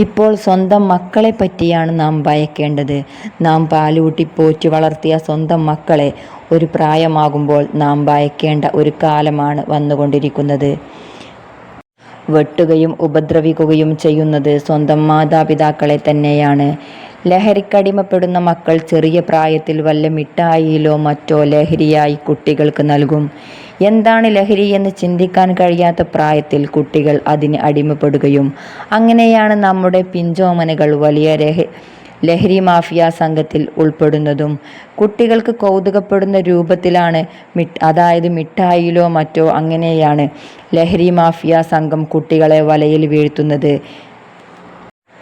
ഇപ്പോൾ സ്വന്തം മക്കളെ പറ്റിയാണ് നാം ഭയക്കേണ്ടത്. നാം പാലൂട്ടി പോറ്റി വളർത്തിയ സ്വന്തം മക്കളെ ഒരു പ്രായമാകുമ്പോൾ നാം ഭയക്കേണ്ട ഒരു കാലമാണ് വന്നുകൊണ്ടിരിക്കുന്നത്. വെട്ടുകയും ഉപദ്രവിക്കുകയും ചെയ്യുന്നത് സ്വന്തം മാതാപിതാക്കളെ തന്നെയാണ്. ലഹരിക്കടിമപ്പെടുന്ന മക്കൾ ചെറിയ പ്രായത്തിൽ വല്ല മിഠായിയിലോ മറ്റോ ലഹരിയായി കുട്ടികൾക്ക് നൽകും. എന്താണ് ലഹരി എന്ന് ചിന്തിക്കാൻ കഴിയാത്ത പ്രായത്തിൽ കുട്ടികൾ അതിന് അടിമപ്പെടുകയും അങ്ങനെയാണ് നമ്മുടെ പിഞ്ചോമനകൾ വലിയ ലഹരി മാഫിയ സംഘത്തിൽ ഉൾപ്പെടുന്നതും. കുട്ടികൾക്ക് കൗതുകപ്പെടുന്ന രൂപത്തിലാണ് അതായത് മിഠായിയിലോ മറ്റോ അങ്ങനെയാണ് ലഹരി മാഫിയ സംഘം കുട്ടികളെ വലയിൽ വീഴ്ത്തുന്നത്.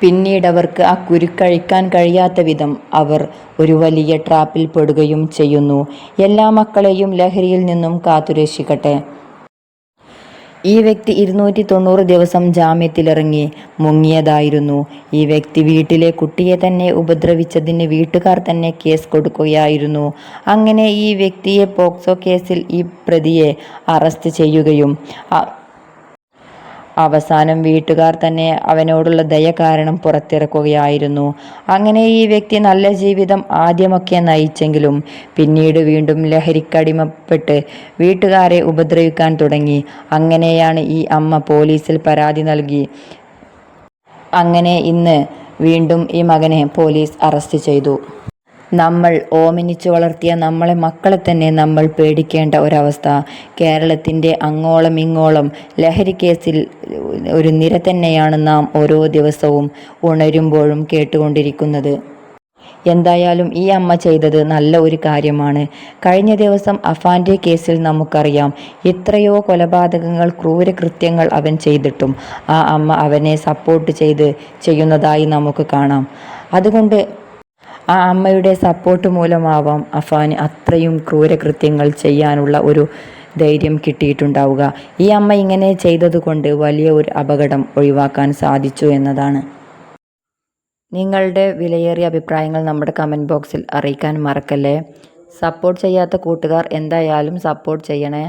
പിന്നീടവർക്ക് ആ കുരുക്കഴിക്കാൻ കഴിയാത്ത വിധം അവർ ഒരു വലിയ ട്രാപ്പിൽ പെടുകയും ചെയ്യുന്നു. എല്ലാ മക്കളെയും ലഹരിയിൽ നിന്നും കാത്തുരക്ഷിക്കട്ടെ. ഈ വ്യക്തി 290 ദിവസം ജാമ്യത്തിലിറങ്ങി മുങ്ങിയതായിരുന്നു. ഈ വ്യക്തി വീട്ടിലെ കുട്ടിയെ തന്നെ ഉപദ്രവിച്ചതിന് വീട്ടുകാർ തന്നെ കേസ് കൊടുക്കുകയായിരുന്നു. അങ്ങനെ ഈ വ്യക്തിയെ പോക്സോ കേസിൽ ഈ പ്രതിയെ അറസ്റ്റ് ചെയ്യുകയും അവസാനം വീട്ടുകാർ തന്നെ അവനോടുള്ള ദയ കാരണം പുറത്തിറക്കുകയായിരുന്നു. അങ്ങനെ ഈ വ്യക്തി നല്ല ജീവിതം ആദ്യമൊക്കെ നയിച്ചെങ്കിലും പിന്നീട് വീണ്ടും ലഹരിക്കടിമപ്പെട്ട് വീട്ടുകാരെ ഉപദ്രവിക്കാൻ തുടങ്ങി. അങ്ങനെയാണ് ഈ അമ്മ പോലീസിൽ പരാതി നൽകി. അങ്ങനെ ഇന്ന് വീണ്ടും ഈ മകനെ പോലീസ് അറസ്റ്റ് ചെയ്തു. നമ്മൾ ഓമനിച്ചു വളർത്തിയ നമ്മളെ മക്കളെ തന്നെ നമ്മൾ പേടിക്കേണ്ട ഒരവസ്ഥ കേരളത്തിൻ്റെ അങ്ങോളം ഇങ്ങോളം ലഹരി കേസിൽ ഒരു നിര തന്നെയാണ് നാം ഓരോ ദിവസവും ഉണരുമ്പോഴും കേട്ടുകൊണ്ടിരിക്കുന്നത്. എന്തായാലും ഈ അമ്മ ചെയ്തത് നല്ല ഒരു കാര്യമാണ്. കഴിഞ്ഞ ദിവസം അഫാൻ്റെ കേസിൽ നമുക്കറിയാം എത്രയോ കൊലപാതകങ്ങൾ ക്രൂരകൃത്യങ്ങൾ അവൻ ചെയ്തിട്ടും ആ അമ്മ അവനെ സപ്പോർട്ട് ചെയ്യുന്നതായി നമുക്ക് കാണാം. അതുകൊണ്ട് ആ അമ്മയുടെ സപ്പോർട്ട് മൂലമാവാം അഫാന് അത്രയും ക്രൂരകൃത്യങ്ങൾ ചെയ്യാനുള്ള ഒരു ധൈര്യം കിട്ടിയിട്ടുണ്ടാവുക. ഈ അമ്മ ഇങ്ങനെ ചെയ്തതുകൊണ്ട് വലിയ ഒരു അപകടം ഒഴിവാക്കാൻ സാധിച്ചു എന്നതാണ്. നിങ്ങളുടെ വിലയേറിയ അഭിപ്രായങ്ങൾ നമ്മുടെ കമൻറ്റ് ബോക്സിൽ അറിയിക്കാൻ മറക്കല്ലേ. സപ്പോർട്ട് ചെയ്യാത്ത കൂട്ടുകാർ എന്തായാലും സപ്പോർട്ട് ചെയ്യണേ.